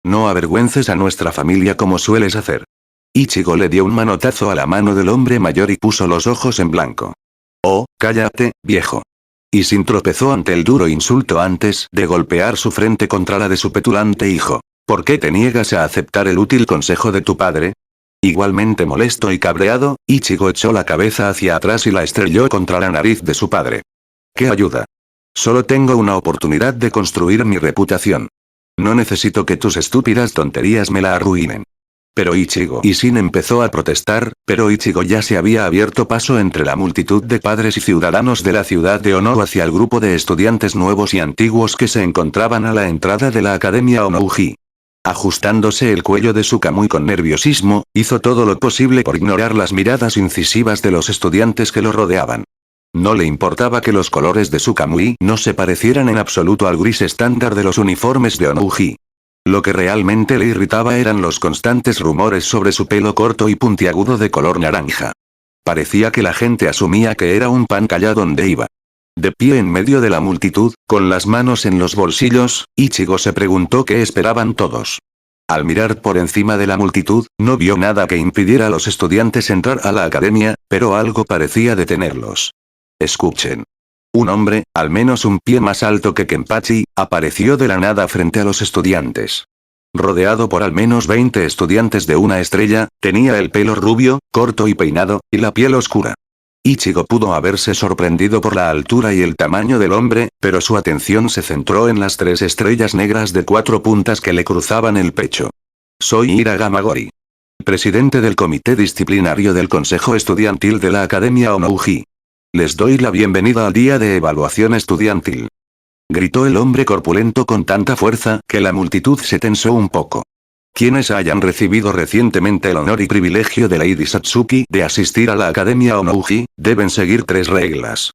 No avergüences a nuestra familia como sueles hacer. Ichigo le dio un manotazo a la mano del hombre mayor y puso los ojos en blanco. Oh, cállate, viejo. Isin tropezó ante el duro insulto antes de golpear su frente contra la de su petulante hijo. ¿Por qué te niegas a aceptar el útil consejo de tu padre? Igualmente molesto y cabreado, Ichigo echó la cabeza hacia atrás y la estrelló contra la nariz de su padre. ¿Qué ayuda? Solo tengo una oportunidad de construir mi reputación. No necesito que tus estúpidas tonterías me la arruinen. Pero Ichigo. Isin empezó a protestar, pero Ichigo ya se había abierto paso entre la multitud de padres y ciudadanos de la ciudad de Onou hacia el grupo de estudiantes nuevos y antiguos que se encontraban a la entrada de la Academia Onouji. Ajustándose el cuello de su Kamui con nerviosismo, hizo todo lo posible por ignorar las miradas incisivas de los estudiantes que lo rodeaban. No le importaba que los colores de su Kamui no se parecieran en absoluto al gris estándar de los uniformes de Onouji. Lo que realmente le irritaba eran los constantes rumores sobre su pelo corto y puntiagudo de color naranja. Parecía que la gente asumía que era un pan callado donde iba. De pie en medio de la multitud, con las manos en los bolsillos, Ichigo se preguntó qué esperaban todos. Al mirar por encima de la multitud, no vio nada que impidiera a los estudiantes entrar a la academia, pero algo parecía detenerlos. Escuchen. Un hombre, al menos un pie más alto que Kenpachi, apareció de la nada frente a los estudiantes. Rodeado por al menos 20 estudiantes de una estrella, tenía el pelo rubio, corto y peinado, y la piel oscura. Ichigo pudo haberse sorprendido por la altura y el tamaño del hombre, pero su atención se centró en las 3 estrellas negras de 4 puntas que le cruzaban el pecho. Soy Ira Gamagori. Presidente del Comité Disciplinario del Consejo Estudiantil de la Academia Onouji. Les doy la bienvenida al día de evaluación estudiantil. Gritó el hombre corpulento con tanta fuerza que la multitud se tensó un poco. Quienes hayan recibido recientemente el honor y privilegio de Lady Satsuki de asistir a la Academia Onouji, deben seguir 3 reglas.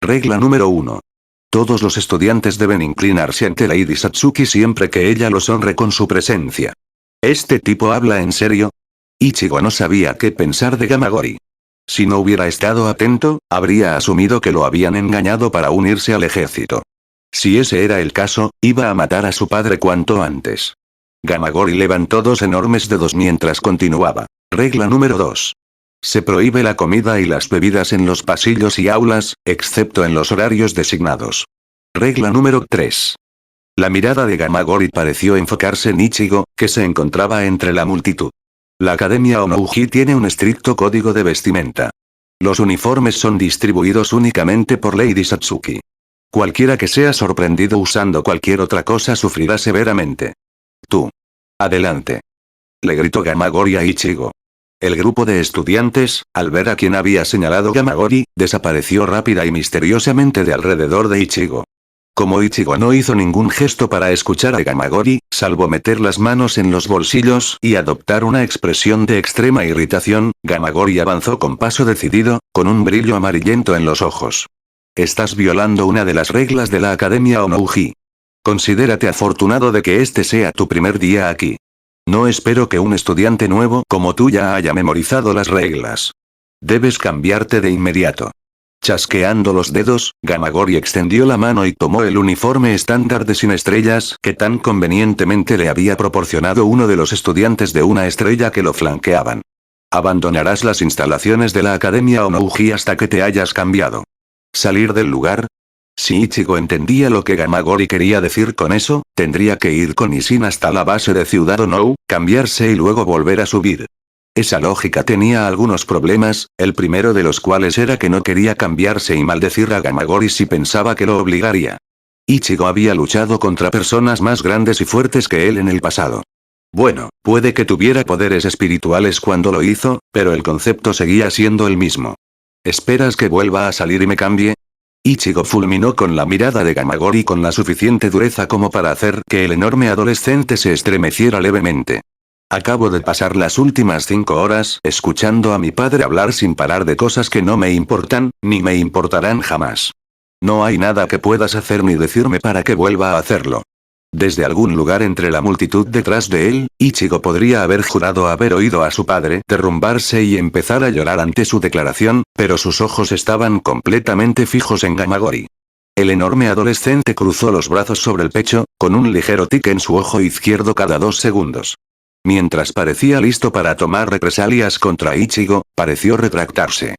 Regla número 1. Todos los estudiantes deben inclinarse ante Lady Satsuki siempre que ella los honre con su presencia. ¿Este tipo habla en serio? Ichigo no sabía qué pensar de Gamagori. Si no hubiera estado atento, habría asumido que lo habían engañado para unirse al ejército. Si ese era el caso, iba a matar a su padre cuanto antes. Gamagori levantó 2 enormes dedos mientras continuaba. Regla número 2. Se prohíbe la comida y las bebidas en los pasillos y aulas, excepto en los horarios designados. Regla número 3. La mirada de Gamagori pareció enfocarse en Ichigo, que se encontraba entre la multitud. La Academia Onouji tiene un estricto código de vestimenta. Los uniformes son distribuidos únicamente por Lady Satsuki. Cualquiera que sea sorprendido usando cualquier otra cosa sufrirá severamente. Tú. Adelante. Le gritó Gamagori a Ichigo. El grupo de estudiantes, al ver a quien había señalado Gamagori, desapareció rápida y misteriosamente de alrededor de Ichigo. Como Ichigo no hizo ningún gesto para escuchar a Gamagori, salvo meter las manos en los bolsillos y adoptar una expresión de extrema irritación, Gamagori avanzó con paso decidido, con un brillo amarillento en los ojos. Estás violando una de las reglas de la Academia Onouji. Considérate afortunado de que este sea tu primer día aquí. No espero que un estudiante nuevo como tú ya haya memorizado las reglas. Debes cambiarte de inmediato. Chasqueando los dedos, Gamagori extendió la mano y tomó el uniforme estándar de sin estrellas que tan convenientemente le había proporcionado uno de los estudiantes de una estrella que lo flanqueaban. Abandonarás las instalaciones de la Academia Onouji hasta que te hayas cambiado. ¿Salir del lugar? Si Ichigo entendía lo que Gamagori quería decir con eso, tendría que ir con Isin hasta la base de Ciudad Onou, cambiarse y luego volver a subir. Esa lógica tenía algunos problemas, el primero de los cuales era que no quería cambiarse y maldecir a Gamagori si pensaba que lo obligaría. Ichigo había luchado contra personas más grandes y fuertes que él en el pasado. Bueno, puede que tuviera poderes espirituales cuando lo hizo, pero el concepto seguía siendo el mismo. ¿Esperas que vuelva a salir y me cambie? Ichigo fulminó con la mirada de Gamagori con la suficiente dureza como para hacer que el enorme adolescente se estremeciera levemente. Acabo de pasar las últimas 5 horas escuchando a mi padre hablar sin parar de cosas que no me importan, ni me importarán jamás. No hay nada que puedas hacer ni decirme para que vuelva a hacerlo. Desde algún lugar entre la multitud detrás de él, Ichigo podría haber jurado haber oído a su padre derrumbarse y empezar a llorar ante su declaración, pero sus ojos estaban completamente fijos en Gamagori. El enorme adolescente cruzó los brazos sobre el pecho, con un ligero tic en su ojo izquierdo cada 2 segundos. Mientras parecía listo para tomar represalias contra Ichigo, pareció retractarse.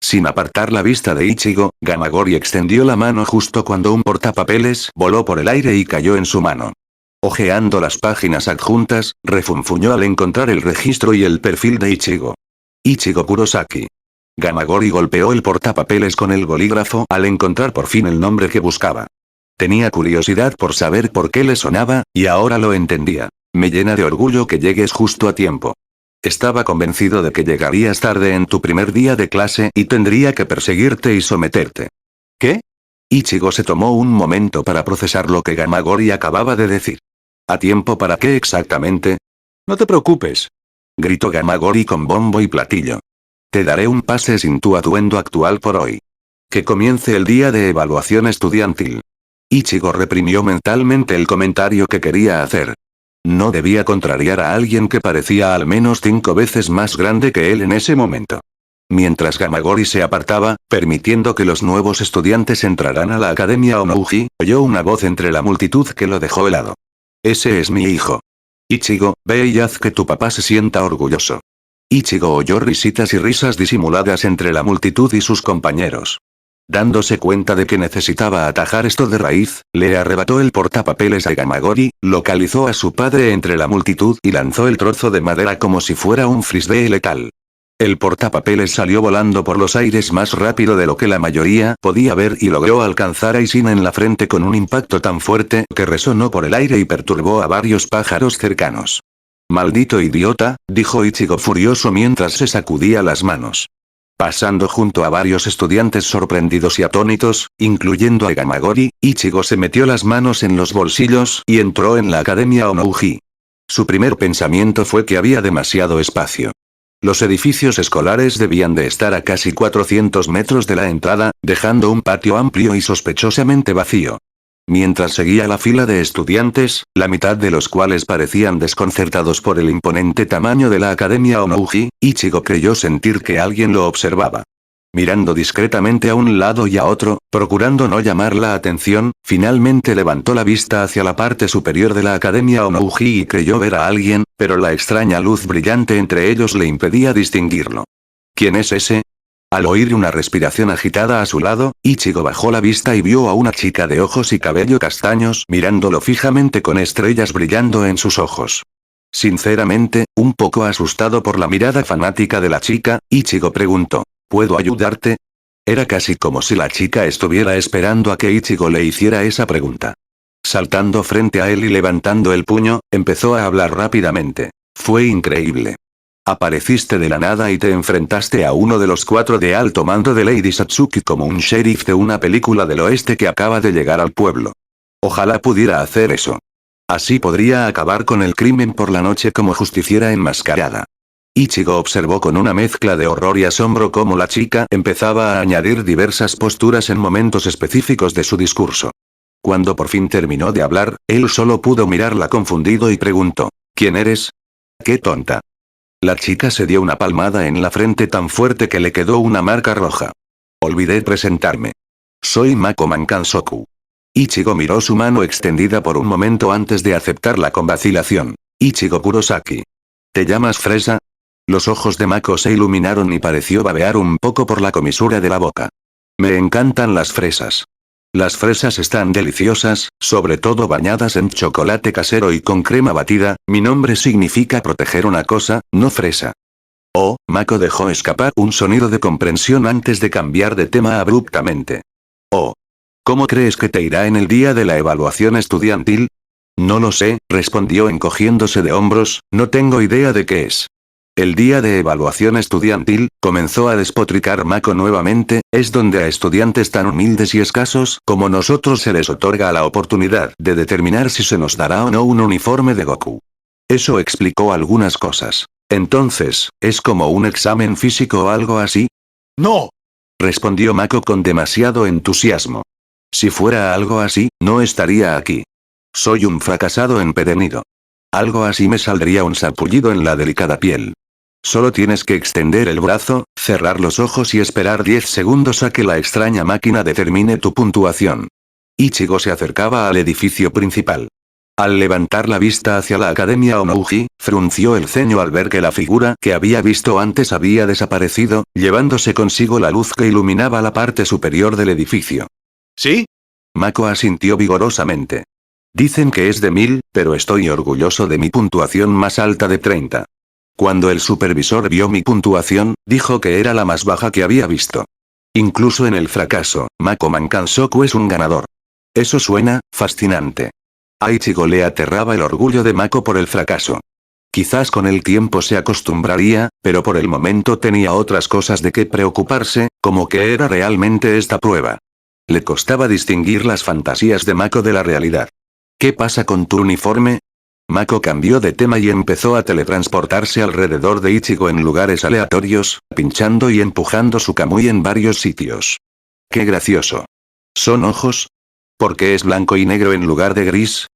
Sin apartar la vista de Ichigo, Gamagori extendió la mano justo cuando un portapapeles voló por el aire y cayó en su mano. Ojeando las páginas adjuntas, refunfuñó al encontrar el registro y el perfil de Ichigo. Ichigo Kurosaki. Gamagori golpeó el portapapeles con el bolígrafo al encontrar por fin el nombre que buscaba. Tenía curiosidad por saber por qué le sonaba, y ahora lo entendía. Me llena de orgullo que llegues justo a tiempo. Estaba convencido de que llegarías tarde en tu primer día de clase y tendría que perseguirte y someterte. ¿Qué? Ichigo se tomó un momento para procesar lo que Gamagori acababa de decir. ¿A tiempo para qué exactamente? No te preocupes, gritó Gamagori con bombo y platillo. Te daré un pase sin tu atuendo actual por hoy. Que comience el día de evaluación estudiantil. Ichigo reprimió mentalmente el comentario que quería hacer. No debía contrariar a alguien que parecía al menos 5 veces más grande que él en ese momento. Mientras Gamagori se apartaba, permitiendo que los nuevos estudiantes entraran a la Academia Onouji, oyó una voz entre la multitud que lo dejó helado. Ese es mi hijo. Ichigo, ve y haz que tu papá se sienta orgulloso. Ichigo oyó risitas y risas disimuladas entre la multitud y sus compañeros. Dándose cuenta de que necesitaba atajar esto de raíz, le arrebató el portapapeles a Gamagori, localizó a su padre entre la multitud y lanzó el trozo de madera como si fuera un frisbee letal. El portapapeles salió volando por los aires más rápido de lo que la mayoría podía ver y logró alcanzar a Isin en la frente con un impacto tan fuerte que resonó por el aire y perturbó a varios pájaros cercanos. Maldito idiota, dijo Ichigo furioso mientras se sacudía las manos. Pasando junto a varios estudiantes sorprendidos y atónitos, incluyendo a Gamagori, Ichigo se metió las manos en los bolsillos y entró en la Academia Onouji. Su primer pensamiento fue que había demasiado espacio. Los edificios escolares debían de estar a casi 400 metros de la entrada, dejando un patio amplio y sospechosamente vacío. Mientras seguía la fila de estudiantes, la mitad de los cuales parecían desconcertados por el imponente tamaño de la Academia Onouji, Ichigo creyó sentir que alguien lo observaba. Mirando discretamente a un lado y a otro, procurando no llamar la atención, finalmente levantó la vista hacia la parte superior de la Academia Onouji y creyó ver a alguien, pero la extraña luz brillante entre ellos le impedía distinguirlo. ¿Quién es ese? Al oír una respiración agitada a su lado, Ichigo bajó la vista y vio a una chica de ojos y cabello castaños mirándolo fijamente con estrellas brillando en sus ojos. Sinceramente, un poco asustado por la mirada fanática de la chica, Ichigo preguntó, ¿puedo ayudarte? Era casi como si la chica estuviera esperando a que Ichigo le hiciera esa pregunta. Saltando frente a él y levantando el puño, empezó a hablar rápidamente. Fue increíble. Apareciste de la nada y te enfrentaste a uno de los 4 de alto mando de Lady Satsuki como un sheriff de una película del oeste que acaba de llegar al pueblo. Ojalá pudiera hacer eso. Así podría acabar con el crimen por la noche como justiciera enmascarada. Ichigo observó con una mezcla de horror y asombro cómo la chica empezaba a añadir diversas posturas en momentos específicos de su discurso. Cuando por fin terminó de hablar, él solo pudo mirarla confundido y preguntó, ¿quién eres? ¡Qué tonta! La chica se dio una palmada en la frente tan fuerte que le quedó una marca roja. Olvidé presentarme. Soy Mako Mankansoku. Ichigo miró su mano extendida por un momento antes de aceptarla con vacilación. Ichigo Kurosaki. ¿Te llamas Fresa? Los ojos de Mako se iluminaron y pareció babear un poco por la comisura de la boca. Me encantan las fresas. Las fresas están deliciosas, sobre todo bañadas en chocolate casero y con crema batida. Mi nombre significa proteger una cosa, no fresa. Oh, Mako dejó escapar un sonido de comprensión antes de cambiar de tema abruptamente. Oh. ¿Cómo crees que te irá en el día de la evaluación estudiantil? No lo sé, respondió encogiéndose de hombros, no tengo idea de qué es. El día de evaluación estudiantil, comenzó a despotricar Mako nuevamente, es donde a estudiantes tan humildes y escasos como nosotros se les otorga la oportunidad de determinar si se nos dará o no un uniforme de Goku. Eso explicó algunas cosas. Entonces, ¿es como un examen físico o algo así? ¡No! Respondió Mako con demasiado entusiasmo. Si fuera algo así, no estaría aquí. Soy un fracasado empedernido. Algo así me saldría un sarpullido en la delicada piel. Solo tienes que extender el brazo, cerrar los ojos y esperar 10 segundos a que la extraña máquina determine tu puntuación. Ichigo se acercaba al edificio principal. Al levantar la vista hacia la Academia Onouji, frunció el ceño al ver que la figura que había visto antes había desaparecido, llevándose consigo la luz que iluminaba la parte superior del edificio. ¿Sí? Mako asintió vigorosamente. Dicen que es de 1000, pero estoy orgulloso de mi puntuación más alta de 30. Cuando el supervisor vio mi puntuación, dijo que era la más baja que había visto. Incluso en el fracaso, Mako Mankansoku es un ganador. Eso suena fascinante. A Ichigo le aterraba el orgullo de Mako por el fracaso. Quizás con el tiempo se acostumbraría, pero por el momento tenía otras cosas de qué preocuparse, como que era realmente esta prueba. Le costaba distinguir las fantasías de Mako de la realidad. ¿Qué pasa con tu uniforme? Mako cambió de tema y empezó a teletransportarse alrededor de Ichigo en lugares aleatorios, pinchando y empujando su Kamui en varios sitios. ¡Qué gracioso! ¿Son ojos? ¿Por qué es blanco y negro en lugar de gris?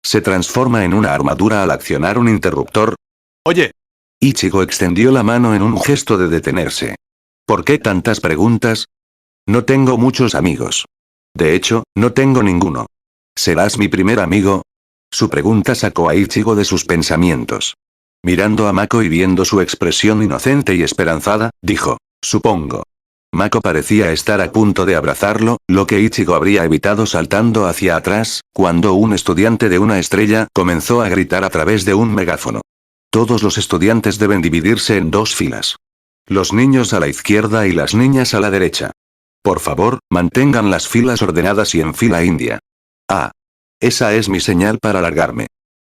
¿Se transforma en una armadura al accionar un interruptor? Oye. Ichigo extendió la mano en un gesto de detenerse. ¿Por qué tantas preguntas? No tengo muchos amigos. De hecho, no tengo ninguno. ¿Serás mi primer amigo? Su pregunta sacó a Ichigo de sus pensamientos. Mirando a Mako y viendo su expresión inocente y esperanzada, dijo, supongo. Mako parecía estar a punto de abrazarlo, lo que Ichigo habría evitado saltando hacia atrás, cuando un estudiante de una estrella comenzó a gritar a través de un megáfono. Todos los estudiantes deben dividirse en 2 filas. Los niños a la izquierda y las niñas a la derecha. Por favor, mantengan las filas ordenadas y en fila india. Ah. Esa es mi señal para largarme.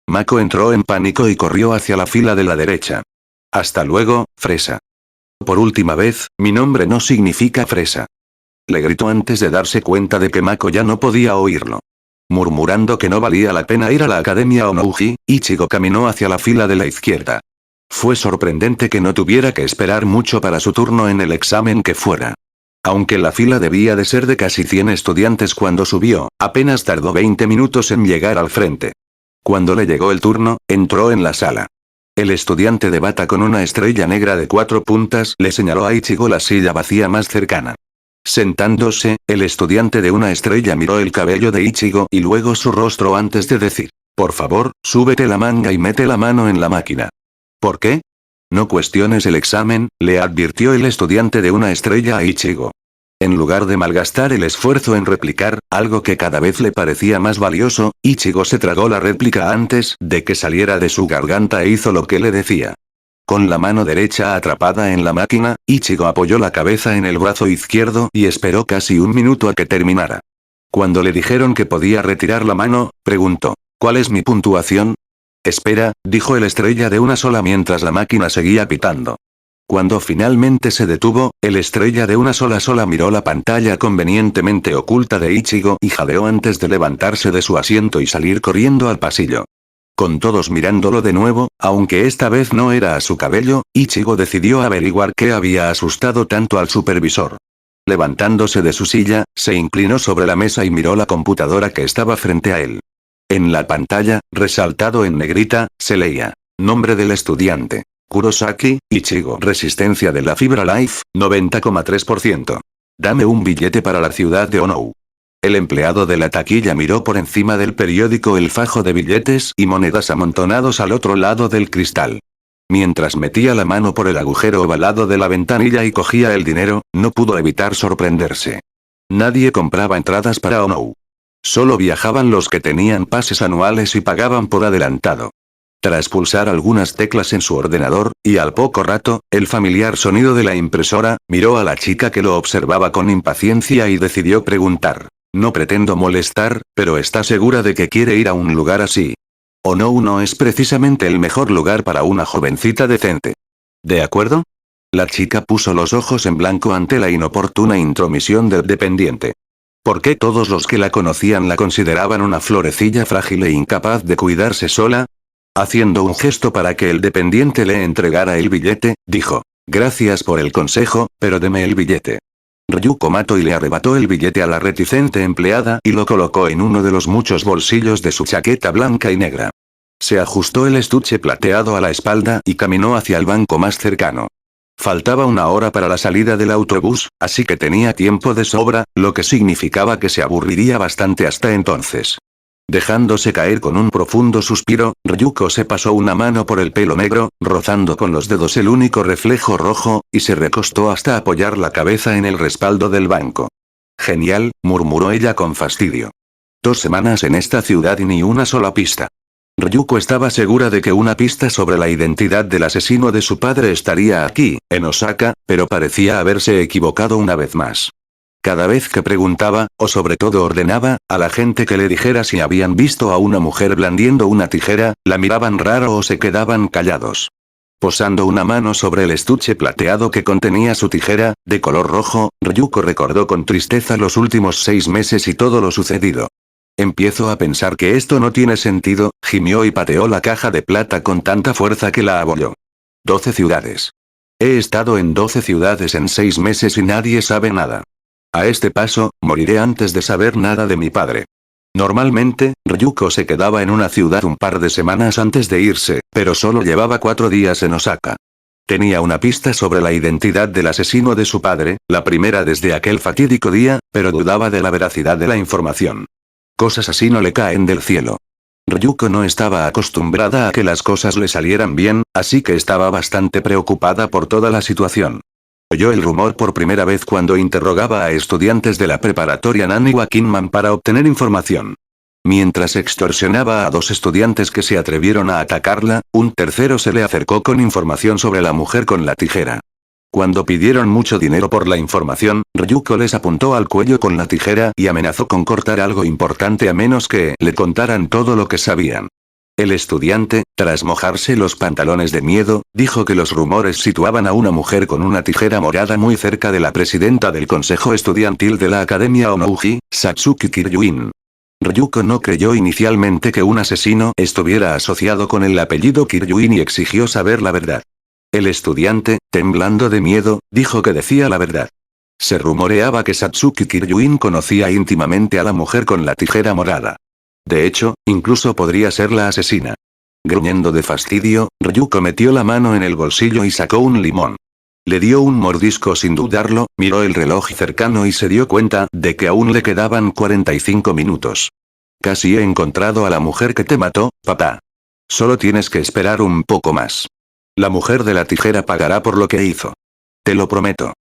Mako entró en pánico y corrió hacia la fila de la derecha. Hasta luego, Fresa. Por última vez, mi nombre no significa fresa. Le gritó antes de darse cuenta de que Mako ya no podía oírlo. Murmurando que no valía la pena ir a la Academia Onouji, Ichigo caminó hacia la fila de la izquierda. Fue sorprendente que no tuviera que esperar mucho para su turno en el examen que fuera. Aunque la fila debía de ser de casi 100 estudiantes cuando subió, apenas tardó 20 minutos en llegar al frente. Cuando le llegó el turno, entró en la sala. El estudiante de bata con una estrella negra de 4 puntas le señaló a Ichigo la silla vacía más cercana. Sentándose, el estudiante de una estrella miró el cabello de Ichigo y luego su rostro antes de decir, por favor, súbete la manga y mete la mano en la máquina. ¿Por qué? No cuestiones el examen, le advirtió el estudiante de una estrella a Ichigo. En lugar de malgastar el esfuerzo en replicar, algo que cada vez le parecía más valioso, Ichigo se tragó la réplica antes de que saliera de su garganta e hizo lo que le decía. Con la mano derecha atrapada en la máquina, Ichigo apoyó la cabeza en el brazo izquierdo y esperó casi un minuto a que terminara. Cuando le dijeron que podía retirar la mano, preguntó, ¿cuál es mi puntuación? Espera, dijo el estrella de una sola mientras la máquina seguía pitando. Cuando finalmente se detuvo, el estrella de una sola miró la pantalla convenientemente oculta de Ichigo y jadeó antes de levantarse de su asiento y salir corriendo al pasillo. Con todos mirándolo de nuevo, aunque esta vez no era a su cabello, Ichigo decidió averiguar qué había asustado tanto al supervisor. Levantándose de su silla, se inclinó sobre la mesa y miró la computadora que estaba frente a él. En la pantalla, resaltado en negrita, se leía: nombre del estudiante: Kurosaki, Ichigo. Resistencia de la fibra Life, 90,3%. Dame un billete para la ciudad de Onou. El empleado de la taquilla miró por encima del periódico el fajo de billetes y monedas amontonados al otro lado del cristal. Mientras metía la mano por el agujero ovalado de la ventanilla y cogía el dinero, no pudo evitar sorprenderse. Nadie compraba entradas para Onou. Solo viajaban los que tenían pases anuales y pagaban por adelantado. Tras pulsar algunas teclas en su ordenador, y al poco rato, el familiar sonido de la impresora, miró a la chica que lo observaba con impaciencia y decidió preguntar: no pretendo molestar, pero ¿está segura de que quiere ir a un lugar así? Onou no es precisamente el mejor lugar para una jovencita decente. ¿De acuerdo? La chica puso los ojos en blanco ante la inoportuna intromisión del dependiente. ¿Por qué todos los que la conocían la consideraban una florecilla frágil e incapaz de cuidarse sola? Haciendo un gesto para que el dependiente le entregara el billete, dijo: gracias por el consejo, pero deme el billete. Ryuko mató y le arrebató el billete a la reticente empleada y lo colocó en uno de los muchos bolsillos de su chaqueta blanca y negra. Se ajustó el estuche plateado a la espalda y caminó hacia el banco más cercano. Faltaba una hora para la salida del autobús, así que tenía tiempo de sobra, lo que significaba que se aburriría bastante hasta entonces. Dejándose caer con un profundo suspiro, Ryuko se pasó una mano por el pelo negro, rozando con los dedos el único reflejo rojo, y se recostó hasta apoyar la cabeza en el respaldo del banco. Genial, murmuró ella con fastidio. 2 semanas en esta ciudad y ni una sola pista. Ryuko estaba segura de que una pista sobre la identidad del asesino de su padre estaría aquí, en Osaka, pero parecía haberse equivocado una vez más. Cada vez que preguntaba, o sobre todo ordenaba, a la gente que le dijera si habían visto a una mujer blandiendo una tijera, la miraban raro o se quedaban callados. Posando una mano sobre el estuche plateado que contenía su tijera, de color rojo, Ryuko recordó con tristeza los últimos 6 meses y todo lo sucedido. Empiezo a pensar que esto no tiene sentido, gimió y pateó la caja de plata con tanta fuerza que la abolló. 12 ciudades. He estado en 12 ciudades en 6 meses y nadie sabe nada. A este paso, moriré antes de saber nada de mi padre. Normalmente, Ryuko se quedaba en una ciudad un par de semanas antes de irse, pero solo llevaba 4 días en Osaka. Tenía una pista sobre la identidad del asesino de su padre, la primera desde aquel fatídico día, pero dudaba de la veracidad de la información. Cosas así no le caen del cielo. Ryuko no estaba acostumbrada a que las cosas le salieran bien, así que estaba bastante preocupada por toda la situación. Oyó el rumor por primera vez cuando interrogaba a estudiantes de la preparatoria Naniwa Kinman para obtener información. Mientras extorsionaba a 2 estudiantes que se atrevieron a atacarla, un tercero se le acercó con información sobre la mujer con la tijera. Cuando pidieron mucho dinero por la información, Ryuko les apuntó al cuello con la tijera y amenazó con cortar algo importante a menos que le contaran todo lo que sabían. El estudiante, tras mojarse los pantalones de miedo, dijo que los rumores situaban a una mujer con una tijera morada muy cerca de la presidenta del consejo estudiantil de la Academia Onouji, Satsuki Kiryuin. Ryuko no creyó inicialmente que un asesino estuviera asociado con el apellido Kiryuin y exigió saber la verdad. El estudiante, temblando de miedo, dijo que decía la verdad. Se rumoreaba que Satsuki Kiryuin conocía íntimamente a la mujer con la tijera morada. De hecho, incluso podría ser la asesina. Gruñendo de fastidio, Ryuko metió la mano en el bolsillo y sacó un limón. Le dio un mordisco sin dudarlo, miró el reloj cercano y se dio cuenta de que aún le quedaban 45 minutos. Casi he encontrado a la mujer que te mató, papá. Solo tienes que esperar un poco más. La mujer de la tijera pagará por lo que hizo. Te lo prometo.